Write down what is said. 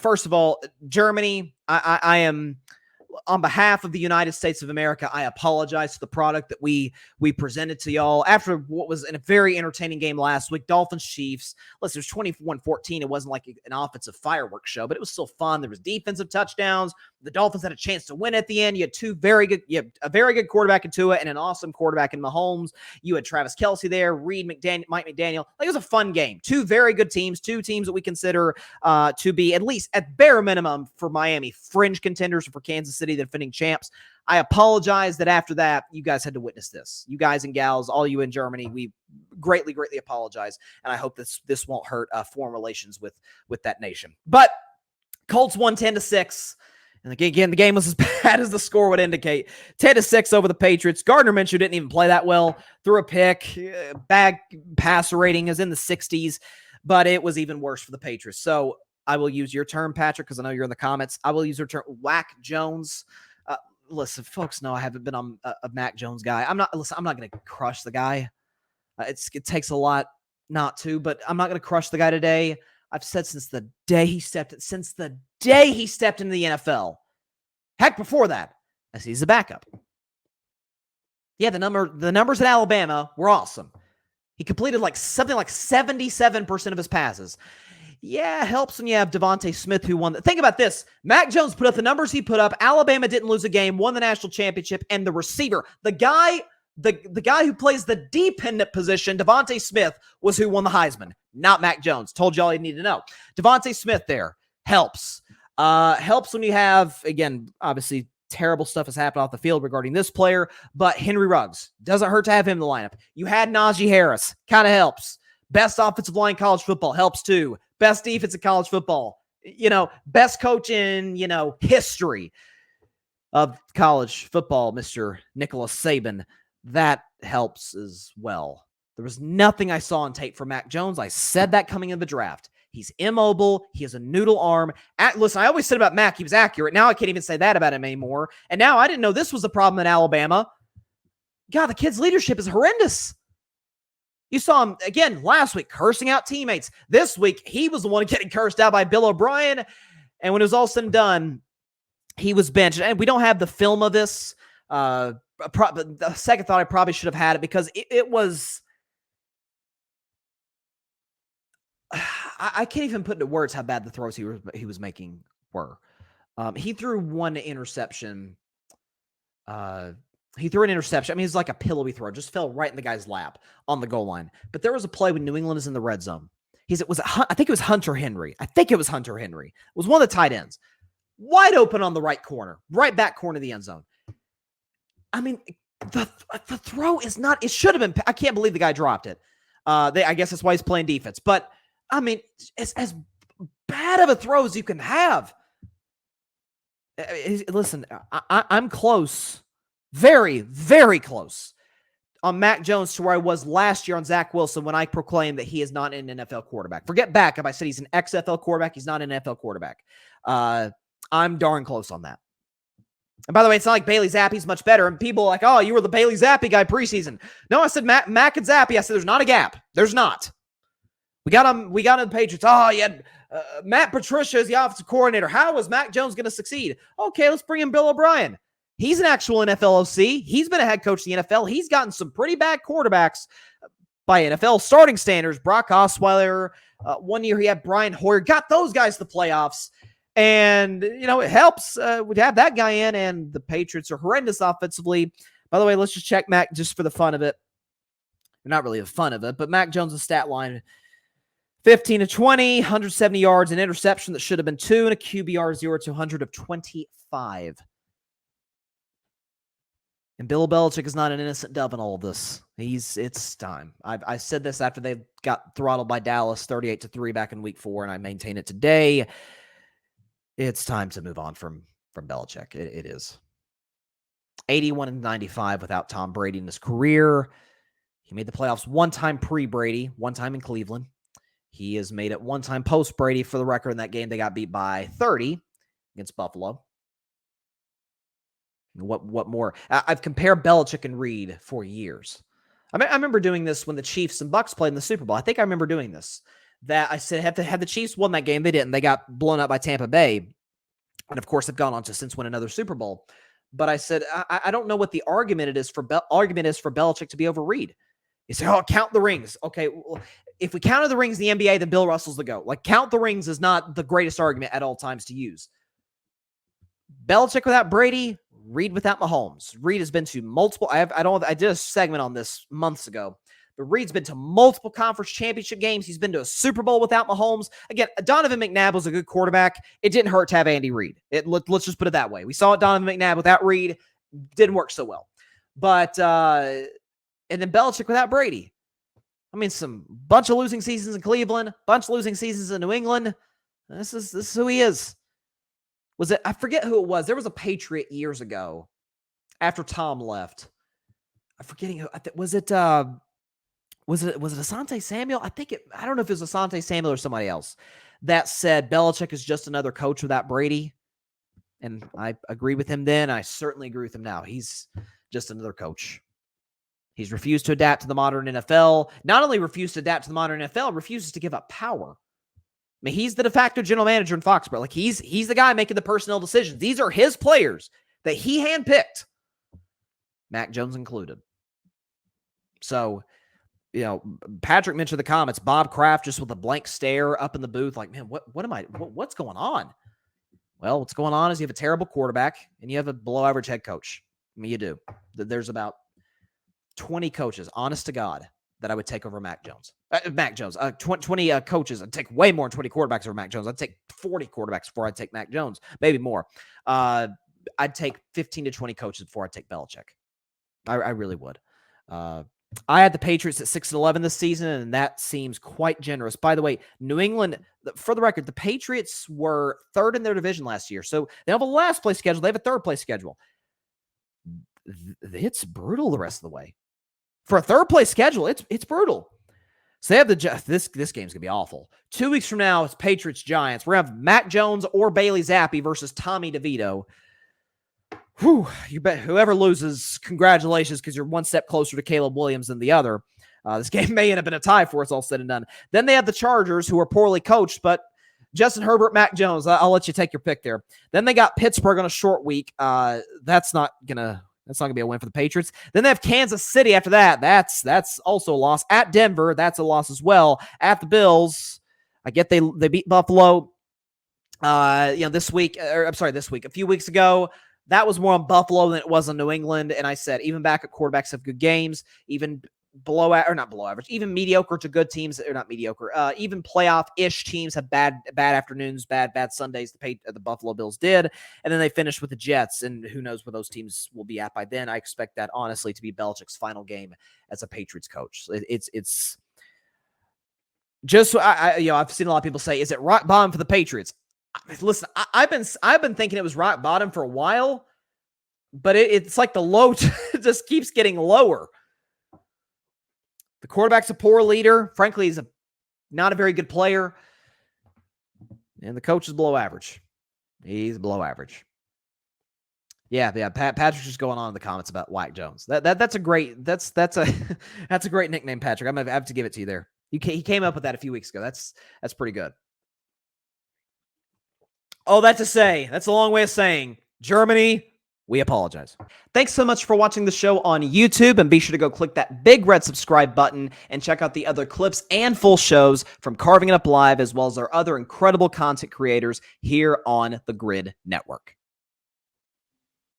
first of all, Germany, I am, on behalf of the United States of America, I apologize for the product that we presented to y'all after what was a very entertaining game last week. Dolphins-Chiefs. Listen, it was 21-14. It wasn't like an offensive fireworks show, but it was still fun. There was defensive touchdowns. The Dolphins had a chance to win at the end. You had a very good quarterback in Tua and an awesome quarterback in Mahomes. You had Travis Kelce there, Mike McDaniel. Like, it was a fun game. Two very good teams, two teams that we consider to be, at least at bare minimum for Miami, fringe contenders for Kansas City, the defending champs. I apologize that after that, you guys had to witness this. You guys and gals, all you in Germany, we greatly, greatly apologize. And I hope this won't hurt foreign relations with that nation. But Colts won 10-6. And again, the game was as bad as the score would indicate. 10-6 over the Patriots. Gardner Minshew didn't even play that well. Threw a pick. Bad passer rating is in the 60s. But it was even worse for the Patriots. So I will use your term, Patrick, because I know you're in the comments. I will use your term, Whack Jones. Listen, folks know I haven't been on a Mac Jones guy. I'm not going to crush the guy. It takes a lot not to, but I'm not going to crush the guy today. I've said since the day he stepped into the NFL. Heck, before that, as he's a backup. Yeah, the numbers at Alabama were awesome. He completed something like 77% of his passes. Yeah, helps when you have Devontae Smith who won. Think about this. Mac Jones put up the numbers he put up. Alabama didn't lose a game, won the national championship, and the receiver, the guy who plays the dependent position, Devontae Smith, was who won the Heisman, not Mac Jones. Told you all you need to know. Devontae Smith there helps. Helps when you have, again, obviously terrible stuff has happened off the field regarding this player, but Henry Ruggs, doesn't hurt to have him in the lineup. You had Najee Harris, kind of helps. Best offensive line in college football helps too. Best defense in college football. Best coach in, history of college football, Mr. Nicholas Saban. That helps as well. There was nothing I saw on tape for Mac Jones. I said that coming into the draft. He's immobile. He has a noodle arm. Listen, I always said about Mac, he was accurate. Now I can't even say that about him anymore. And now I didn't know this was the problem in Alabama. God, the kid's leadership is horrendous. You saw him, again, last week, cursing out teammates. This week, he was the one getting cursed out by Bill O'Brien. And when it was all said and done, he was benched. And we don't have the film of this. The second thought, I probably should have had it because it was... I can't even put into words how bad the throws he was making were. He threw one interception. He threw an interception. I mean, it's like a pillowy throw. Just fell right in the guy's lap on the goal line. But there was a play when New England is in the red zone. I think it was Hunter Henry. It was one of the tight ends. Wide open on the right corner. Right back corner of the end zone. I mean, the throw is not... It should have been... I can't believe the guy dropped it. I guess that's why he's playing defense. But, I mean, it's as bad of a throw as you can have. Listen, I'm close. Very, very close on Mac Jones to where I was last year on Zach Wilson when I proclaimed that he is not an NFL quarterback. Forget backup. I said he's an XFL quarterback. He's not an NFL quarterback. I'm darn close on that. And by the way, it's not like Bailey Zappe's much better. And people are like, oh, you were the Bailey Zappe guy preseason. No, I said Mac and Zappe. I said there's not a gap. There's not. We got him the Patriots. Oh, you had Matt Patricia as the offensive coordinator. How is Mac Jones going to succeed? Okay, let's bring in Bill O'Brien. He's an actual NFL OC. He's been a head coach in the NFL. He's gotten some pretty bad quarterbacks by NFL starting standards. Brock Osweiler. One year he had Brian Hoyer. Got those guys to the playoffs. And, it helps to have that guy in. And the Patriots are horrendous offensively. By the way, let's just check Mac just for the fun of it. Not really the fun of it, but Mac Jones' stat line. 15-20, 170 yards, an interception that should have been 2, and a QBR 0-100 of 25. And Bill Belichick is not an innocent dove in all of this. It's time. I said this after they got throttled by Dallas 38-3 back in week 4, and I maintain it today. It's time to move on from Belichick. It is. 81-95 without Tom Brady in his career. He made the playoffs one time pre-Brady, one time in Cleveland. He has made it one time post-Brady. For the record, in that game, they got beat by 30 against Buffalo. What more? I've compared Belichick and Reed for years. I remember doing this when the Chiefs and Bucks played in the Super Bowl. I think I remember doing this. that I said had the Chiefs won that game. They didn't. They got blown up by Tampa Bay. And of course, they've gone on to since win another Super Bowl. But I said, I don't know what the argument is for Belichick to be over Reid. You say, oh, count the rings. Okay, well, if we counted the rings in the NBA, then Bill Russell's the GOAT. Like, count the rings is not the greatest argument at all times to use. Belichick without Brady, Reid without Mahomes. Reid has been to multiple. I did a segment on this months ago. But Reid's been to multiple conference championship games. He's been to a Super Bowl without Mahomes. Again, Donovan McNabb was a good quarterback. It didn't hurt to have Andy Reid. Let's just put it that way. We saw it, Donovan McNabb without Reid. Didn't work so well. But, and then Belichick without Brady. I mean, some bunch of losing seasons in Cleveland, bunch of losing seasons in New England. This is who he is. Was it? I forget who it was. There was a Patriot years ago after Tom left. I'm forgetting who. Was it Asante Samuel? I don't know if it was Asante Samuel or somebody else that said Belichick is just another coach without Brady. And I agreed with him then. I certainly agree with him now. He's just another coach. He's refused to adapt to the modern NFL. Not only refused to adapt to the modern NFL, refuses to give up power. I mean, he's the de facto general manager in Foxborough. Like, he's the guy making the personnel decisions. These are his players that he handpicked, Mac Jones included. So, you know, Patrick mentioned the comments. Bob Kraft just with a blank stare up in the booth, like, man, what's going on? Well, what's going on is you have a terrible quarterback and you have a below-average head coach. I mean, you do. There's about 20 coaches, honest to God, that I would take over Mac Jones. 20 coaches. I'd take way more than 20 quarterbacks over Mac Jones. I'd take 40 quarterbacks before I'd take Mac Jones, maybe more. I'd take 15 to 20 coaches before I'd take Belichick. I really would. I had the Patriots at 6-11 this season, and that seems quite generous. By the way, New England, for the record, the Patriots were third in their division last year. So they have a last place schedule. They have a third place schedule. It's brutal the rest of the way. For a third place schedule, it's brutal. So they have this game's going to be awful. 2 weeks from now, it's Patriots-Giants. We're going to have Mac Jones or Bailey Zappi versus Tommy DeVito. Whew, you bet whoever loses, congratulations, because you're one step closer to Caleb Williams than the other. This game may end up in a tie for it's all said and done. Then they have the Chargers, who are poorly coached, but Justin Herbert, Mac Jones, I'll let you take your pick there. Then they got Pittsburgh on a short week. That's not gonna be a win for the Patriots. Then they have Kansas City after that. That's also a loss. At Denver, that's a loss as well. At the Bills, I get they beat Buffalo. This week. A few weeks ago, that was more on Buffalo than it was on New England. And I said, even backup quarterbacks have good games, even not below average, even mediocre to good teams, or not mediocre, even playoff-ish teams have bad afternoons, bad Sundays. The Buffalo Bills did. And then they finished with the Jets, and who knows where those teams will be at by then. I expect that, honestly, to be Belichick's final game as a Patriots coach. It's just, I've seen a lot of people say, is it rock bottom for the Patriots? Listen, I've been thinking it was rock bottom for a while, but it's like the low just keeps getting lower. The quarterback's a poor leader. Frankly, he's not a very good player, and the coach is below average. He's below average. Yeah. Patrick's just going on in the comments about Whack Jones. That's a great nickname, Patrick. I'm gonna have to give it to you there. He came up with that a few weeks ago. That's pretty good. Oh, that's a long way of saying, Germany, we apologize. Thanks so much for watching the show on YouTube, and be sure to go click that big red subscribe button and check out the other clips and full shows from Carving It Up Live, as well as our other incredible content creators here on the Grid Network.